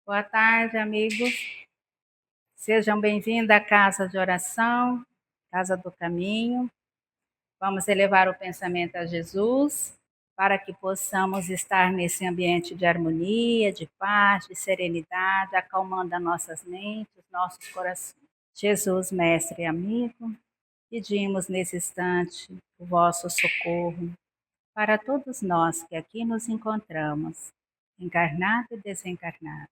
Boa tarde, amigos. Sejam bem-vindos à Casa de Oração, Casa do Caminho. Vamos elevar o pensamento a Jesus para que possamos estar nesse ambiente de harmonia, de paz, de serenidade, acalmando as nossas mentes, nossos corações. Jesus, mestre e amigo, pedimos nesse instante o vosso socorro para todos nós que aqui nos encontramos, encarnados e desencarnados,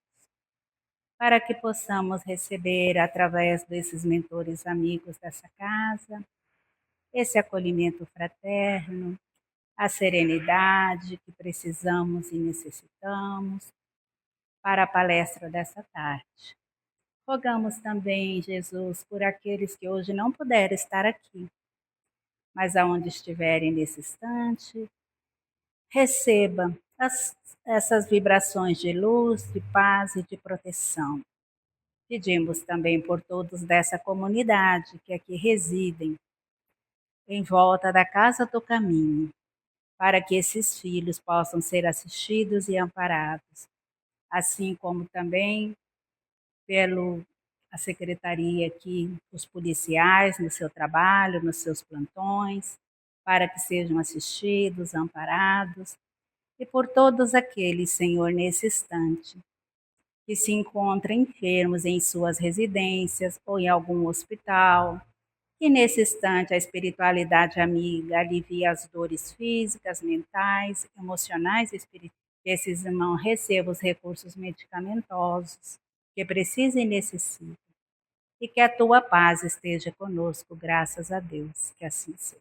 para que possamos receber, através desses mentores amigos dessa casa, esse acolhimento fraterno, a serenidade que precisamos e necessitamos para a palestra dessa tarde. Rogamos também, Jesus, por aqueles que hoje não puderam estar aqui, mas aonde estiverem nesse instante, receba essas vibrações de luz, de paz e de proteção. Pedimos também por todos dessa comunidade que aqui residem, em volta da Casa do Caminho, para que esses filhos possam ser assistidos e amparados, assim como também pela secretaria aqui, os policiais no seu trabalho, nos seus plantões, para que sejam assistidos, amparados, e por todos aqueles, Senhor, nesse instante, que se encontram enfermos em suas residências ou em algum hospital, que nesse instante a espiritualidade amiga alivia as dores físicas, mentais, emocionais e espirituais. Que esses irmãos recebam os recursos medicamentosos que precisam e necessitam. E que a tua paz esteja conosco, graças a Deus, que assim seja.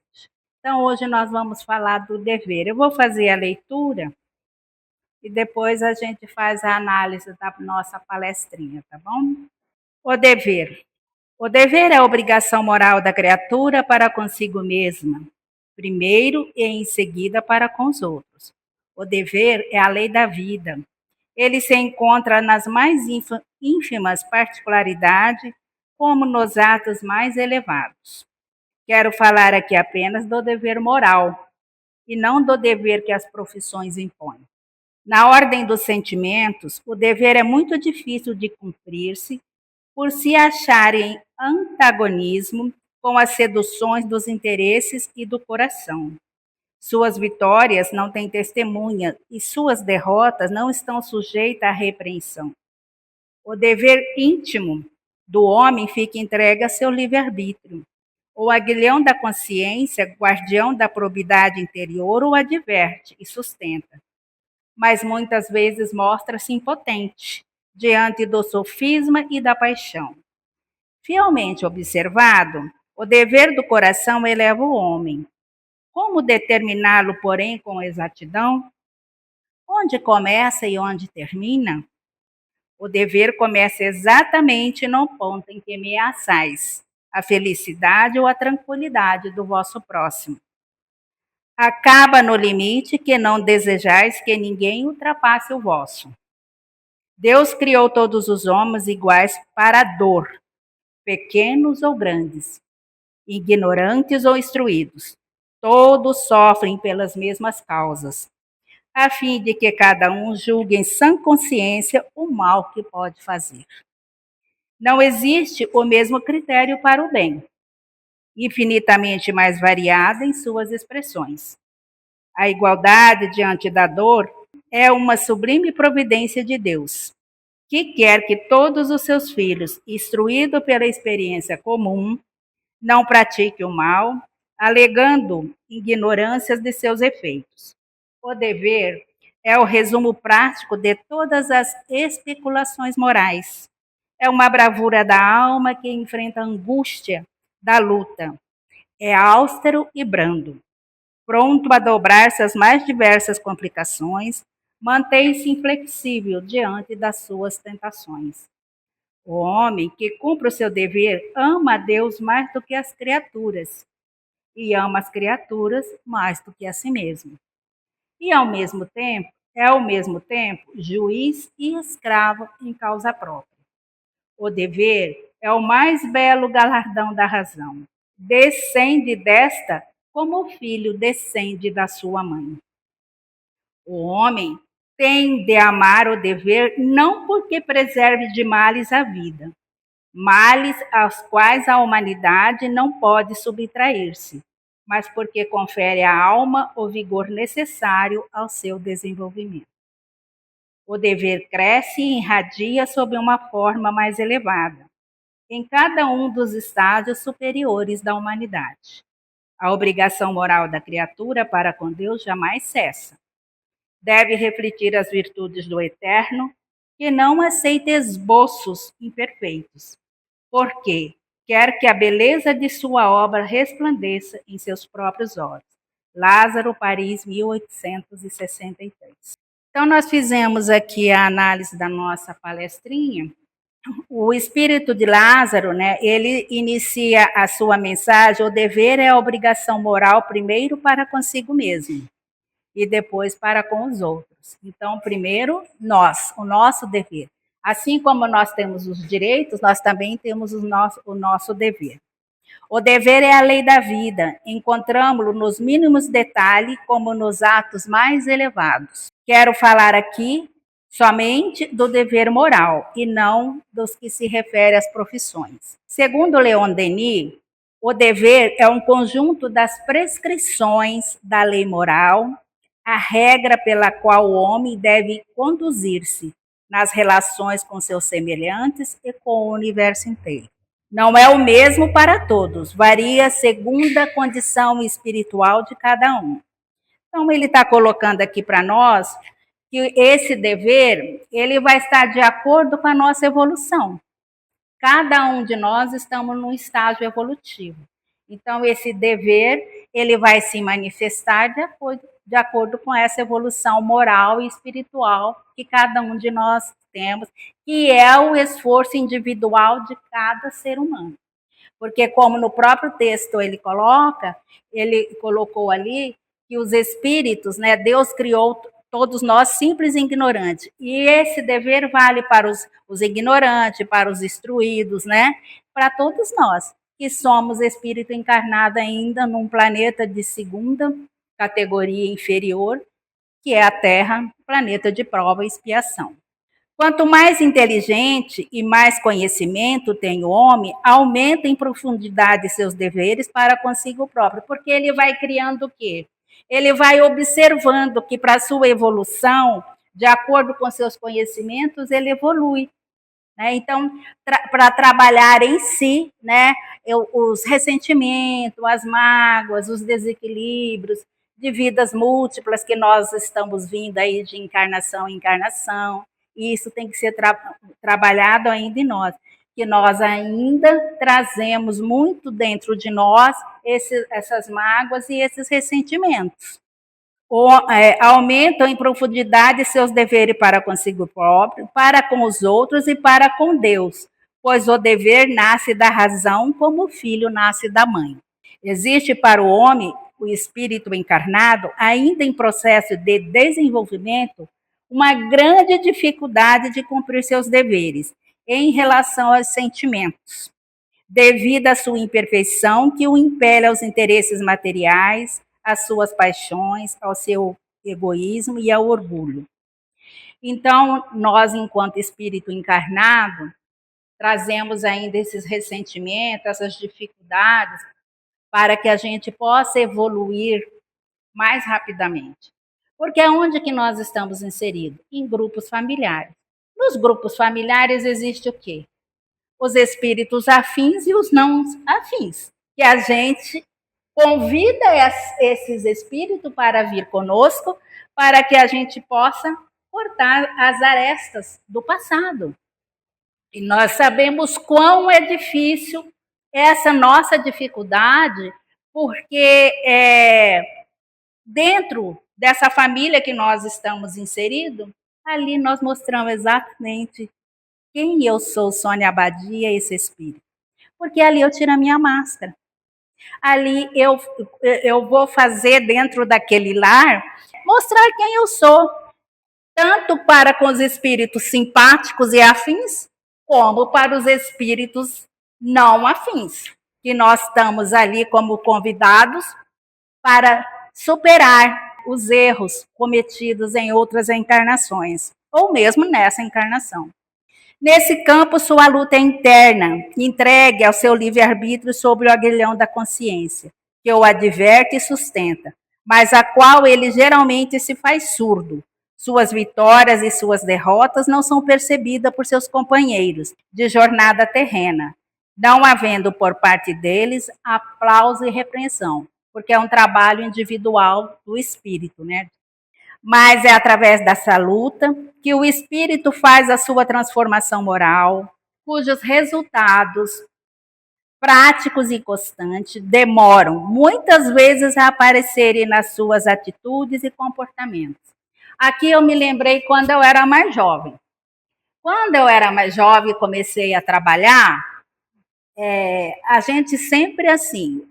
Então hoje nós vamos falar do dever. Eu vou fazer a leitura e depois a gente faz a análise da nossa palestrinha, tá bom? O dever. O dever é a obrigação moral da criatura para consigo mesma, primeiro e em seguida para com os outros. O dever é a lei da vida. Ele se encontra nas mais ínfimas particularidades, como nos atos mais elevados. Quero falar aqui apenas do dever moral, e não do dever que as profissões impõem. Na ordem dos sentimentos, o dever é muito difícil de cumprir-se por se achar em antagonismo com as seduções dos interesses e do coração. Suas vitórias não têm testemunha e suas derrotas não estão sujeitas à repreensão. O dever íntimo do homem fica entregue a seu livre-arbítrio. O aguilhão da consciência, guardião da probidade interior, o adverte e sustenta, mas muitas vezes mostra-se impotente diante do sofisma e da paixão. Fielmente observado, o dever do coração eleva o homem. Como determiná-lo, porém, com exatidão? Onde começa e onde termina? O dever começa exatamente no ponto em que ameaçais a felicidade ou a tranquilidade do vosso próximo. Acaba no limite que não desejais que ninguém ultrapasse o vosso. Deus criou todos os homens iguais para a dor, pequenos ou grandes, ignorantes ou instruídos. Todos sofrem pelas mesmas causas, a fim de que cada um julgue em sã consciência o mal que pode fazer. Não existe o mesmo critério para o bem, infinitamente mais variado em suas expressões. A igualdade diante da dor é uma sublime providência de Deus, que quer que todos os seus filhos, instruídos pela experiência comum, não pratiquem o mal, alegando ignorâncias de seus efeitos. O dever é o resumo prático de todas as especulações morais. É uma bravura da alma que enfrenta a angústia da luta. É austero e brando, pronto a dobrar-se às mais diversas complicações, mantém-se inflexível diante das suas tentações. O homem que cumpre o seu dever ama a Deus mais do que as criaturas, e ama as criaturas mais do que a si mesmo. E ao mesmo tempo, juiz e escravo em causa própria. O dever é o mais belo galardão da razão. Descende desta como o filho descende da sua mãe. O homem tem de amar o dever não porque preserve de males a vida, males aos quais a humanidade não pode subtrair-se, mas porque confere à alma o vigor necessário ao seu desenvolvimento. O dever cresce e irradia sob uma forma mais elevada, em cada um dos estágios superiores da humanidade. A obrigação moral da criatura para com Deus jamais cessa. Deve refletir as virtudes do Eterno, que não aceita esboços imperfeitos, porque quer que a beleza de sua obra resplandeça em seus próprios olhos. Lázaro, Paris, 1863. Então, nós fizemos aqui a análise da nossa palestrinha. O espírito de Lázaro, né, ele inicia a sua mensagem: o dever é a obrigação moral primeiro para consigo mesmo e depois para com os outros. Então, primeiro, nós, o nosso dever. Assim como nós temos os direitos, nós também temos o nosso dever. O dever é a lei da vida, encontramos-lo nos mínimos detalhes como nos atos mais elevados. Quero falar aqui somente do dever moral e não dos que se refere às profissões. Segundo Leon Denis, o dever é um conjunto das prescrições da lei moral, a regra pela qual o homem deve conduzir-se nas relações com seus semelhantes e com o universo inteiro. Não é o mesmo para todos, varia segundo a condição espiritual de cada um. Então, ele está colocando aqui para nós que esse dever, ele vai estar de acordo com a nossa evolução. Cada um de nós estamos num estágio evolutivo. Então, esse dever, ele vai se manifestar de acordo com essa evolução moral e espiritual que cada um de nós temos, que é o esforço individual de cada ser humano. Porque, como no próprio texto ele colocou ali que os espíritos, né, Deus criou todos nós simples e ignorantes. E esse dever vale para os ignorantes, para os instruídos, né? Para todos nós, que somos espírito encarnado ainda num planeta de segunda categoria inferior, que é a Terra, planeta de prova e expiação. Quanto mais inteligente e mais conhecimento tem o homem, aumenta em profundidade seus deveres para consigo próprio, porque ele vai criando o quê? Ele vai observando que para a sua evolução, de acordo com seus conhecimentos, ele evolui. Né? Então, para trabalhar em si, né, os ressentimentos, as mágoas, os desequilíbrios de vidas múltiplas que nós estamos vindo aí de encarnação em encarnação, e isso tem que ser trabalhado ainda em nós, que nós ainda trazemos muito dentro de nós essas mágoas e esses ressentimentos. Aumentam em profundidade seus deveres para consigo próprio, para com os outros e para com Deus, pois o dever nasce da razão como o filho nasce da mãe. Existe para o homem, o espírito encarnado, ainda em processo de desenvolvimento, uma grande dificuldade de cumprir seus deveres em relação aos sentimentos, devido à sua imperfeição que o impele aos interesses materiais, às suas paixões, ao seu egoísmo e ao orgulho. Então, nós, enquanto espírito encarnado, trazemos ainda esses ressentimentos, essas dificuldades, para que a gente possa evoluir mais rapidamente. Porque aonde que nós estamos inseridos? Em grupos familiares. Nos grupos familiares existe o quê? Os espíritos afins e os não afins. Que a gente convida esses espíritos para vir conosco, para que a gente possa cortar as arestas do passado. E nós sabemos quão é difícil essa nossa dificuldade, porque dentro dessa família que nós estamos inseridos, ali nós mostramos exatamente quem eu sou, Sônia Abadia, esse espírito. Porque ali eu tiro a minha máscara. Ali eu vou fazer dentro daquele lar, mostrar quem eu sou, tanto para com os espíritos simpáticos e afins, como para os espíritos não afins, que nós estamos ali como convidados para superar os erros cometidos em outras encarnações, ou mesmo nessa encarnação. Nesse campo, sua luta é interna, entregue ao seu livre-arbítrio sobre o aguilhão da consciência, que o adverte e sustenta, mas a qual ele geralmente se faz surdo. Suas vitórias e suas derrotas não são percebidas por seus companheiros de jornada terrena, não havendo por parte deles aplauso e repreensão, porque é um trabalho individual do espírito, né? Mas é através dessa luta que o espírito faz a sua transformação moral, cujos resultados práticos e constantes demoram muitas vezes a aparecerem nas suas atitudes e comportamentos. Aqui eu me lembrei quando eu era mais jovem. Quando eu era mais jovem e comecei a trabalhar, a gente sempre assim,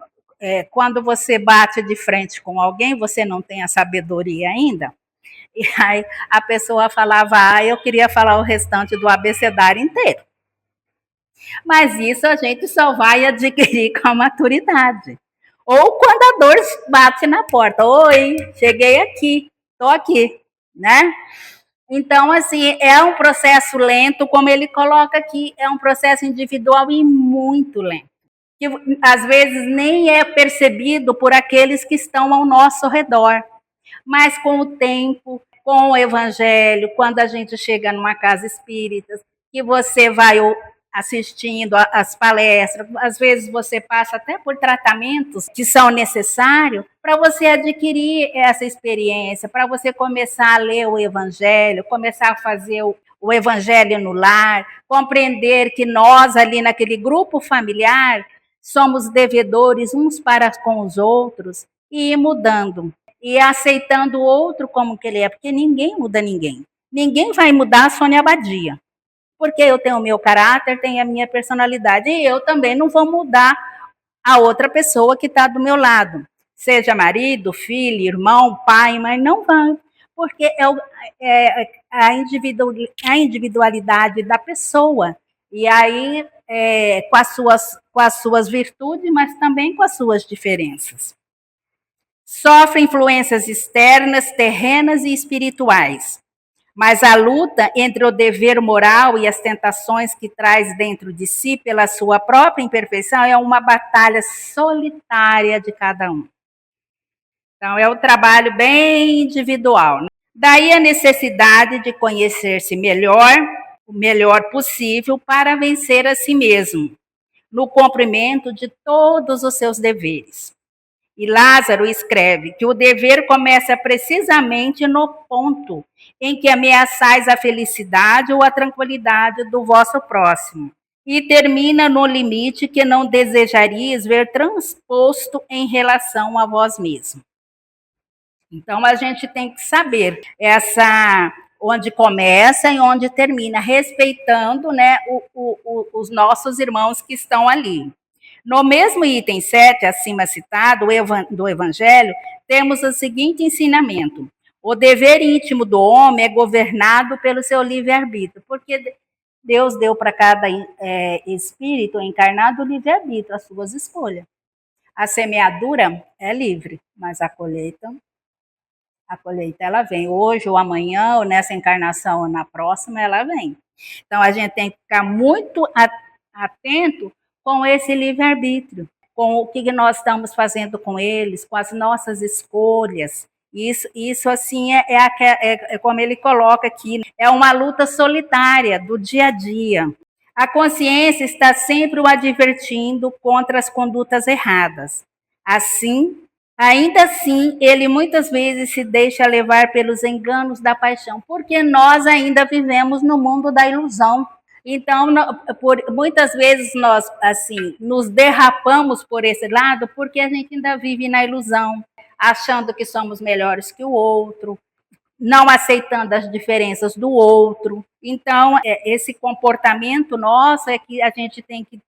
quando você bate de frente com alguém, você não tem a sabedoria ainda, e aí a pessoa falava, eu queria falar o restante do abecedário inteiro. Mas isso a gente só vai adquirir com a maturidade. Ou quando a dor bate na porta. Oi, cheguei aqui, estou aqui, né? Então, assim, é um processo lento, como ele coloca aqui, é um processo individual e muito lento. Que às vezes nem é percebido por aqueles que estão ao nosso redor. Mas com o tempo, com o evangelho, quando a gente chega numa casa espírita, que você vai assistindo as palestras, às vezes você passa até por tratamentos que são necessários para você adquirir essa experiência, para você começar a ler o evangelho, começar a fazer o evangelho no lar, compreender que nós ali naquele grupo familiar somos devedores uns para com os outros e ir mudando. E aceitando o outro como que ele é, porque ninguém muda ninguém. Ninguém vai mudar a Sônia Abadia, porque eu tenho o meu caráter, tenho a minha personalidade, e eu também não vou mudar a outra pessoa que está do meu lado, seja marido, filho, irmão, pai, mas não vai, porque é a individualidade da pessoa, e aí com as suas virtudes, mas também com as suas diferenças. Sofre influências externas, terrenas e espirituais. Mas a luta entre o dever moral e as tentações que traz dentro de si pela sua própria imperfeição é uma batalha solitária de cada um. Então, é um trabalho bem individual. Né? Daí a necessidade de conhecer-se melhor, o melhor possível, para vencer a si mesmo, no cumprimento de todos os seus deveres. E Lázaro escreve que o dever começa precisamente no ponto em que ameaçais a felicidade ou a tranquilidade do vosso próximo, e termina no limite que não desejarias ver transposto em relação a vós mesmo. Então a gente tem que saber onde começa e onde termina, respeitando, né, os nossos irmãos que estão ali. No mesmo item 7, acima citado, do Evangelho, temos o seguinte ensinamento. O dever íntimo do homem é governado pelo seu livre-arbítrio, porque Deus deu para cada espírito encarnado o livre-arbítrio, as suas escolhas. A semeadura é livre, mas a colheita ela vem. Hoje ou amanhã, ou nessa encarnação ou na próxima, ela vem. Então, a gente tem que ficar muito atento com esse livre-arbítrio, com o que nós estamos fazendo com eles, com as nossas escolhas. Isso assim, é como ele coloca aqui, é uma luta solitária do dia a dia. A consciência está sempre o advertindo contra as condutas erradas. Ainda assim, ele muitas vezes se deixa levar pelos enganos da paixão, porque nós ainda vivemos no mundo da ilusão. Então, muitas vezes nós assim nos derrapamos por esse lado porque a gente ainda vive na ilusão, achando que somos melhores que o outro, não aceitando as diferenças do outro. Então, esse comportamento nosso é que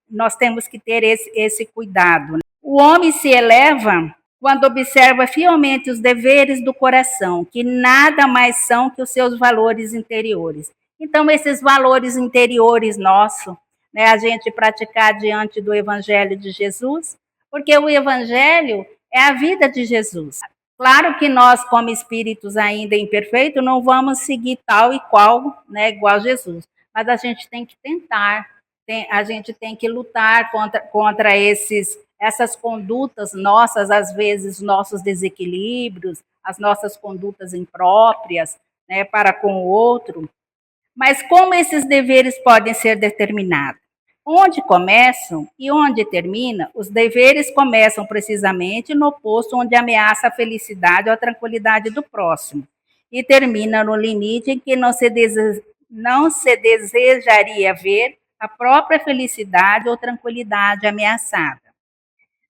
nós temos que ter esse cuidado. O homem se eleva quando observa fielmente os deveres do coração, que nada mais são que os seus valores interiores. Então, esses valores interiores nossos, né, a gente praticar diante do Evangelho de Jesus, porque o Evangelho é a vida de Jesus. Claro que nós, como espíritos ainda imperfeitos, não vamos seguir tal e qual, né, igual Jesus. Mas a gente tem que tentar, a gente tem que lutar contra essas condutas nossas, às vezes nossos desequilíbrios, as nossas condutas impróprias, né, para com o outro. Mas como esses deveres podem ser determinados? Onde começam e onde terminam, os deveres começam precisamente no posto onde ameaça a felicidade ou a tranquilidade do próximo e termina no limite em que não se desejaria ver a própria felicidade ou tranquilidade ameaçada.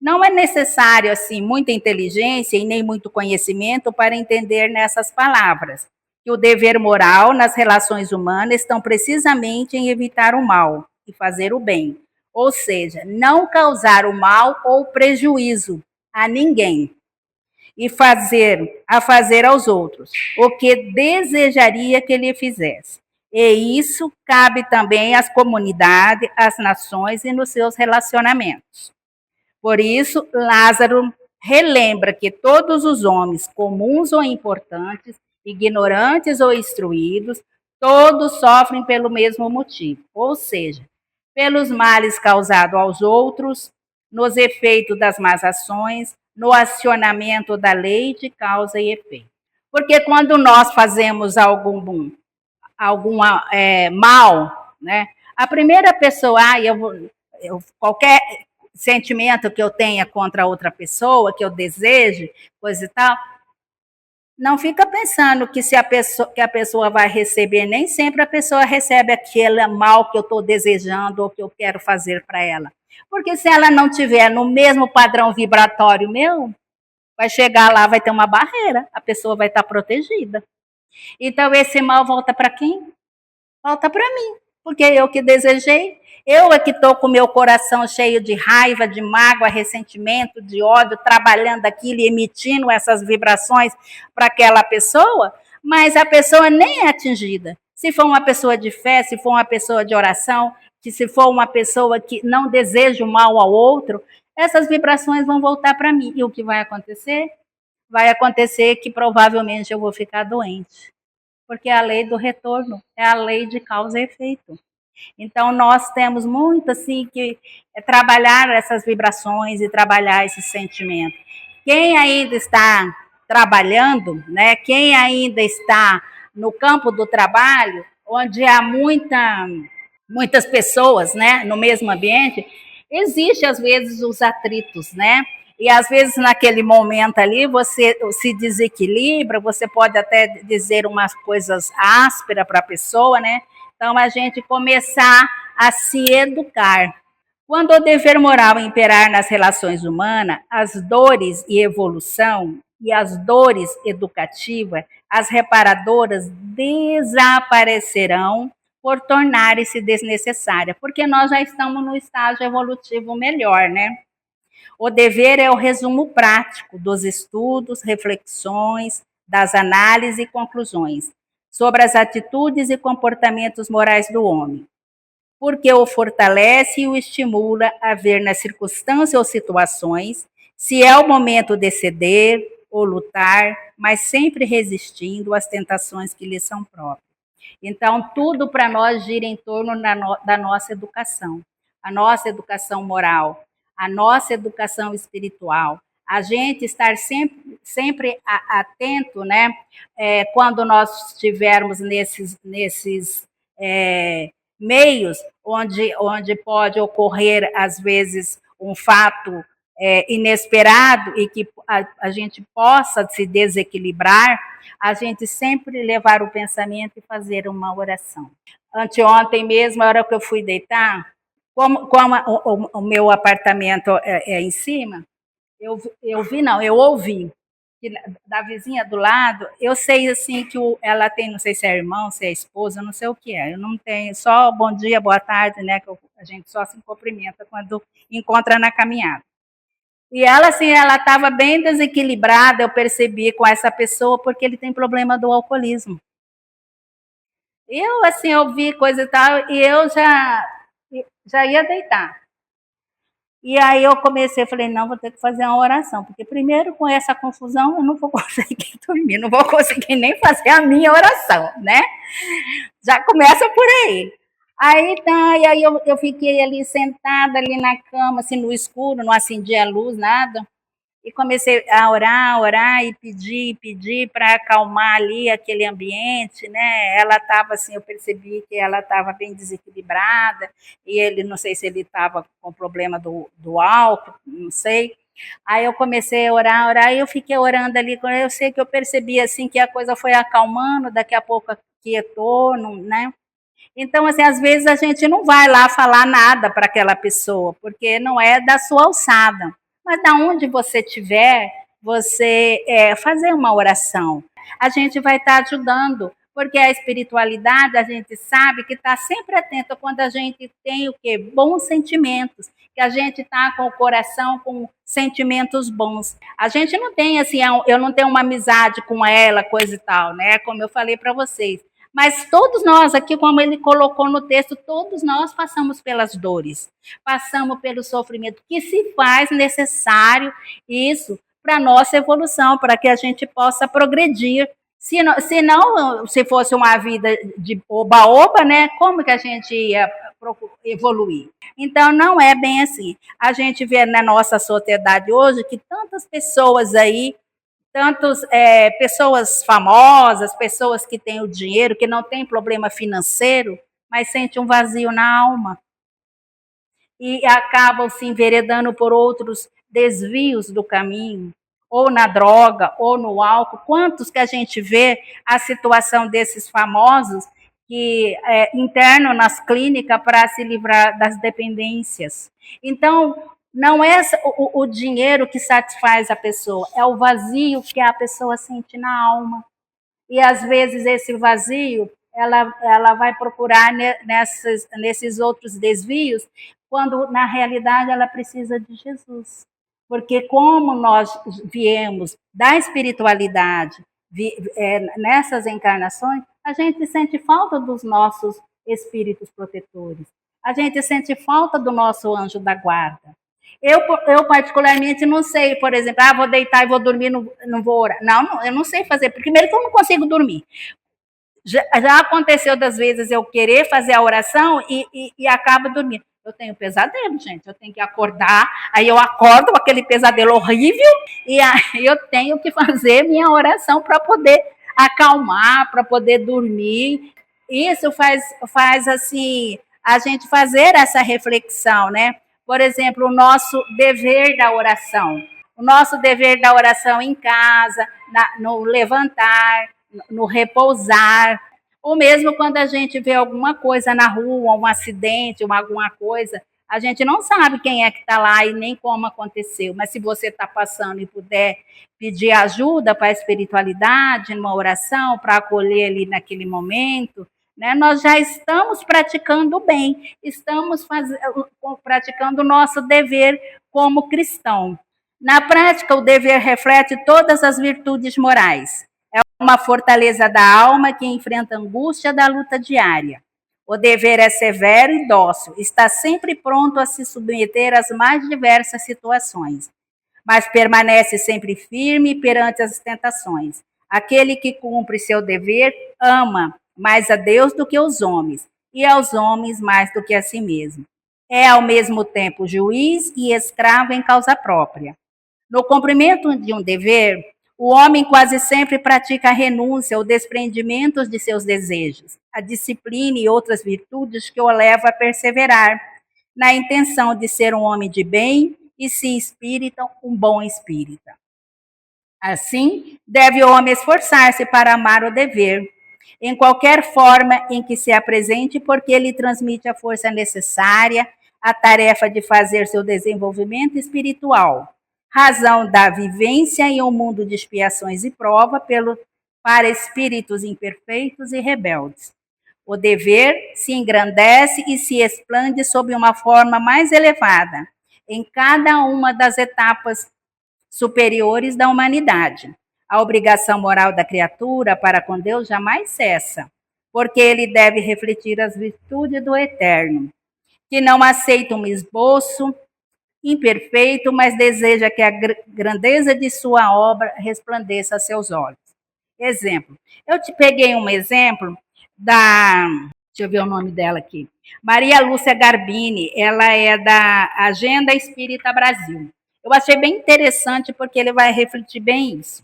Não é necessário, assim, muita inteligência e nem muito conhecimento para entender nessas palavras que o dever moral nas relações humanas estão precisamente em evitar o mal e fazer o bem. Ou seja, não causar o mal ou prejuízo a ninguém e fazer aos outros o que desejaria que lhe fizesse. E isso cabe também às comunidades, às nações e nos seus relacionamentos. Por isso, Lázaro relembra que todos os homens, comuns ou importantes, ignorantes ou instruídos, todos sofrem pelo mesmo motivo, ou seja, pelos males causados aos outros, nos efeitos das más ações, no acionamento da lei de causa e efeito. Porque quando nós fazemos algum mal, né, a primeira pessoa, qualquer sentimento que eu tenha contra outra pessoa, que eu deseje, coisa e tal, não fica pensando que que a pessoa vai receber, nem sempre a pessoa recebe aquele mal que eu estou desejando ou que eu quero fazer para ela. Porque se ela não tiver no mesmo padrão vibratório meu, vai chegar lá, vai ter uma barreira, a pessoa vai estar protegida. Então esse mal volta para quem? Volta para mim, porque eu que desejei, eu é que estou com o meu coração cheio de raiva, de mágoa, ressentimento, de ódio, trabalhando aquilo e emitindo essas vibrações para aquela pessoa, mas a pessoa nem é atingida. Se for uma pessoa de fé, se for uma pessoa de oração, que se for uma pessoa que não deseja o mal ao outro, essas vibrações vão voltar para mim. E o que vai acontecer? Vai acontecer que provavelmente eu vou ficar doente, porque é a lei do retorno, é a lei de causa e efeito. Então, nós temos muito assim que trabalhar essas vibrações e trabalhar esse sentimento. Quem ainda está trabalhando, né? Quem ainda está no campo do trabalho, onde há muitas pessoas, né, no mesmo ambiente, existe às vezes os atritos, né? E às vezes naquele momento ali você se desequilibra, você pode até dizer umas coisas ásperas para a pessoa, né? Então a gente começar a se educar. Quando o dever moral imperar nas relações humanas, as dores e evolução e as dores educativas, as reparadoras desaparecerão por tornarem-se desnecessárias, porque nós já estamos no estágio evolutivo melhor, né? O dever é o resumo prático dos estudos, reflexões, das análises e conclusões sobre as atitudes e comportamentos morais do homem, porque o fortalece e o estimula a ver nas circunstâncias ou situações se é o momento de ceder ou lutar, mas sempre resistindo às tentações que lhe são próprias. Então, tudo para nós gira em torno da nossa educação, a nossa educação moral, a nossa educação espiritual. A gente estar sempre atento, né? Quando nós estivermos nesses meios onde pode ocorrer, às vezes, um fato inesperado e que a gente possa se desequilibrar, a gente sempre levar o pensamento e fazer uma oração. Anteontem mesmo, a hora que eu fui deitar, como o meu apartamento é em cima, eu ouvi que da vizinha do lado, eu sei assim que ela tem, não sei se é irmão, se é esposa, não sei o que é. Eu não tenho, só bom dia, boa tarde, né? Que a gente só se cumprimenta quando encontra na caminhada. E ela, assim, ela estava bem desequilibrada, eu percebi, com essa pessoa, porque ele tem problema do alcoolismo. Eu, assim, ouvi coisa e tal, e eu já ia deitar. E aí eu comecei, falei, não, vou ter que fazer uma oração, porque primeiro com essa confusão eu não vou conseguir dormir, não vou conseguir nem fazer a minha oração, né? Já começa por aí. Aí tá, e aí eu fiquei ali sentada ali na cama, assim, no escuro, não acendia a luz, nada. E comecei a orar e pedir para acalmar ali aquele ambiente, né? Ela estava assim, eu percebi que ela estava bem desequilibrada, e ele, não sei se ele estava com problema do álcool, não sei. Aí eu comecei a orar, e eu fiquei orando ali, eu sei que eu percebi assim que a coisa foi acalmando, daqui a pouco aquietou, né? Então, assim, às vezes a gente não vai lá falar nada para aquela pessoa, porque não é da sua alçada. Mas da onde você estiver, você fazer uma oração. A gente vai estar ajudando, porque a espiritualidade, a gente sabe que está sempre atento quando a gente tem o quê? Bons sentimentos, que a gente está com o coração com sentimentos bons. A gente não tem, assim, eu não tenho uma amizade com ela, coisa e tal, né? Como eu falei para vocês. Mas todos nós aqui, como ele colocou no texto, todos nós passamos pelas dores, passamos pelo sofrimento, que se faz necessário isso para a nossa evolução, para que a gente possa progredir. Se fosse uma vida de oba-oba, né, como que a gente ia evoluir? Então, não é bem assim. A gente vê na nossa sociedade hoje que tantas pessoas aí tantos pessoas famosas, pessoas que têm o dinheiro, que não têm problema financeiro, mas sentem um vazio na alma e acabam se enveredando por outros desvios do caminho, ou na droga, ou no álcool. Quantos que a gente vê a situação desses famosos que internam nas clínicas para se livrar das dependências. Então, não é o dinheiro que satisfaz a pessoa, é o vazio que a pessoa sente na alma. E às vezes esse vazio ela vai procurar nesses outros desvios, quando na realidade ela precisa de Jesus. Porque como nós viemos da espiritualidade nessas encarnações, a gente sente falta dos nossos espíritos protetores. A gente sente falta do nosso anjo da guarda. Eu particularmente não sei, por exemplo, vou deitar e vou dormir, não vou orar. Não, eu não sei fazer, porque primeiro que eu não consigo dormir. Já aconteceu das vezes eu querer fazer a oração e acabo dormindo. Eu tenho pesadelo, gente. Eu tenho que acordar, aí eu acordo com aquele pesadelo horrível e aí eu tenho que fazer minha oração para poder acalmar, para poder dormir. Isso faz assim a gente fazer essa reflexão, né? Por exemplo, o nosso dever da oração. O nosso dever da oração em casa, no levantar, no repousar, ou mesmo quando a gente vê alguma coisa na rua, um acidente, alguma coisa, a gente não sabe quem é que está lá e nem como aconteceu, mas se você está passando e puder pedir ajuda para a espiritualidade, numa oração, para acolher ali naquele momento, né, nós já estamos praticando o bem, estamos praticando o nosso dever como cristão. Na prática, o dever reflete todas as virtudes morais. É uma fortaleza da alma que enfrenta a angústia da luta diária. O dever é severo e dócil, está sempre pronto a se submeter às mais diversas situações, mas permanece sempre firme perante as tentações. Aquele que cumpre seu dever ama mais a Deus do que os homens, e aos homens mais do que a si mesmo. É ao mesmo tempo juiz e escravo em causa própria. No cumprimento de um dever, o homem quase sempre pratica a renúncia ou desprendimento de seus desejos, a disciplina e outras virtudes que o levam a perseverar na intenção de ser um homem de bem e se espírita um bom espírita. Assim, deve o homem esforçar-se para amar o dever, em qualquer forma em que se apresente, porque ele transmite a força necessária à tarefa de fazer seu desenvolvimento espiritual, razão da vivência em um mundo de expiações e prova para espíritos imperfeitos e rebeldes. O dever se engrandece e se expande sob uma forma mais elevada em cada uma das etapas superiores da humanidade. A obrigação moral da criatura para com Deus jamais cessa, porque ele deve refletir as virtudes do Eterno, que não aceita um esboço imperfeito, mas deseja que a grandeza de sua obra resplandeça a seus olhos. Exemplo. Eu te peguei um exemplo da, deixa eu ver o nome dela aqui, Maria Lúcia Garbini, ela é da Agenda Espírita Brasil. Eu achei bem interessante porque ele vai refletir bem isso.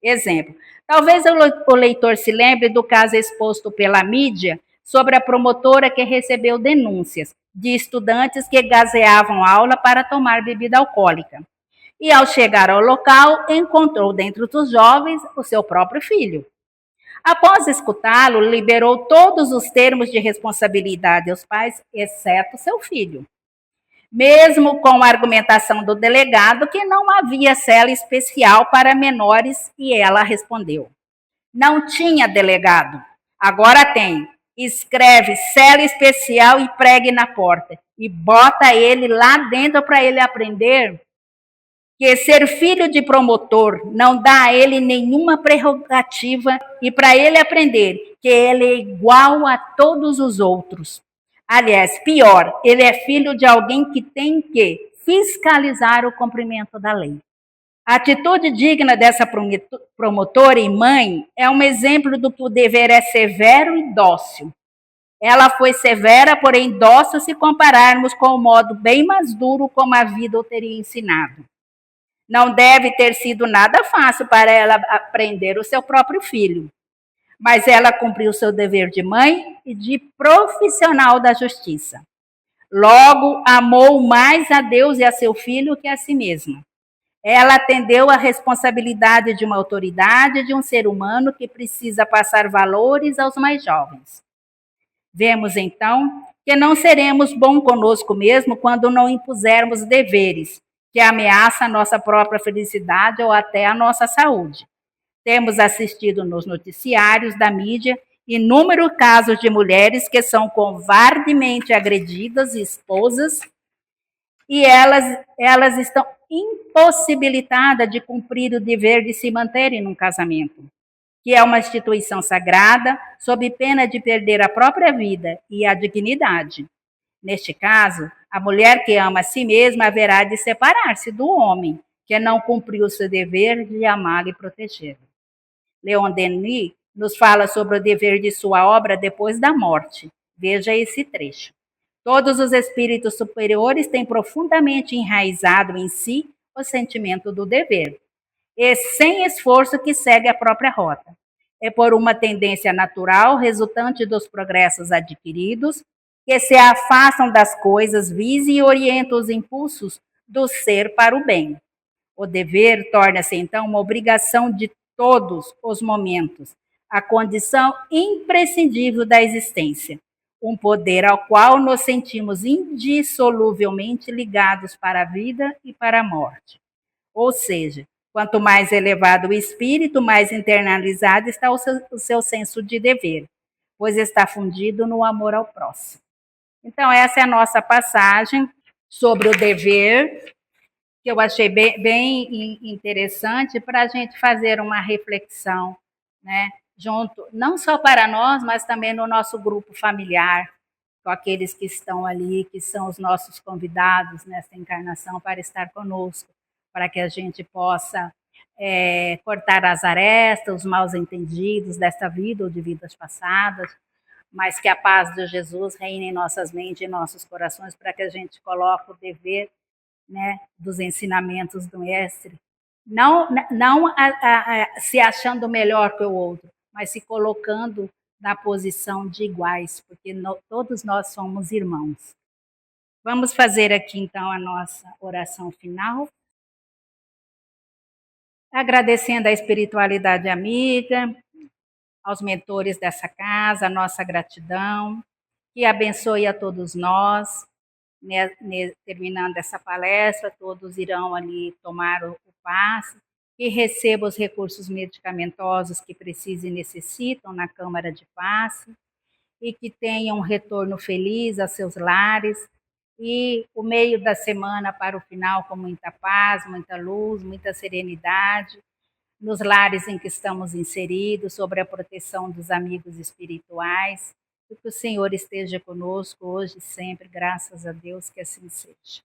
Exemplo. Talvez o leitor se lembre do caso exposto pela mídia sobre a promotora que recebeu denúncias de estudantes que gazeavam aula para tomar bebida alcoólica. E, ao chegar ao local, encontrou dentro dos jovens o seu próprio filho. Após escutá-lo, liberou todos os termos de responsabilidade aos pais, exceto seu filho. Mesmo com a argumentação do delegado que não havia cela especial para menores, e ela respondeu: não tinha delegado, agora tem. Escreve cela especial e pregue na porta. E bota ele lá dentro para ele aprender que ser filho de promotor não dá a ele nenhuma prerrogativa e para ele aprender que ele é igual a todos os outros. Aliás, pior, ele é filho de alguém que tem que fiscalizar o cumprimento da lei. A atitude digna dessa promotora e mãe é um exemplo do que o dever é severo e dócil. Ela foi severa, porém dócil se compararmos com o modo bem mais duro como a vida o teria ensinado. Não deve ter sido nada fácil para ela aprender o seu próprio filho, mas ela cumpriu seu dever de mãe e de profissional da justiça. Logo, amou mais a Deus e a seu filho que a si mesma. Ela atendeu à responsabilidade de uma autoridade, de um ser humano que precisa passar valores aos mais jovens. Vemos, então, que não seremos bons conosco mesmo quando não impusermos deveres que ameaçam a nossa própria felicidade ou até a nossa saúde. Temos assistido nos noticiários da mídia inúmeros casos de mulheres que são covardemente agredidas e esposas, e elas estão impossibilitadas de cumprir o dever de se manterem num casamento, que é uma instituição sagrada, sob pena de perder a própria vida e a dignidade. Neste caso, a mulher que ama a si mesma haverá de separar-se do homem que não cumpriu o seu dever de amá-lo e protegê-lo. Leon Denis nos fala sobre o dever de sua obra depois da morte. Veja esse trecho. Todos os espíritos superiores têm profundamente enraizado em si o sentimento do dever, e sem esforço que segue a própria rota. É por uma tendência natural resultante dos progressos adquiridos que se afastam das coisas, visam e orientam os impulsos do ser para o bem. O dever torna-se, então, uma obrigação de todos os momentos, a condição imprescindível da existência, um poder ao qual nos sentimos indissoluvelmente ligados para a vida e para a morte. Ou seja, quanto mais elevado o espírito, mais internalizado está o seu senso de dever, pois está fundido no amor ao próximo. Então, essa é a nossa passagem sobre o dever, que eu achei bem interessante para a gente fazer uma reflexão, né, junto, não só para nós, mas também no nosso grupo familiar, com aqueles que estão ali, que são os nossos convidados nesta encarnação para estar conosco, para que a gente possa cortar as arestas, os mal entendidos desta vida ou de vidas passadas, mas que a paz de Jesus reine em nossas mentes e em nossos corações, para que a gente coloque o dever, né, dos ensinamentos do Mestre, não se achando melhor que o outro, mas se colocando na posição de iguais, porque todos nós somos irmãos. Vamos fazer aqui, então, a nossa oração final, agradecendo a espiritualidade amiga, aos mentores dessa casa, a nossa gratidão, que abençoe a todos nós. Terminando essa palestra, todos irão ali tomar o passe, que recebam os recursos medicamentosos que precisam e necessitam na Câmara de Passe, e que tenham um retorno feliz a seus lares, e o meio da semana para o final com muita paz, muita luz, muita serenidade, nos lares em que estamos inseridos, sobre a proteção dos amigos espirituais, e que o Senhor esteja conosco hoje e sempre, graças a Deus, que assim seja.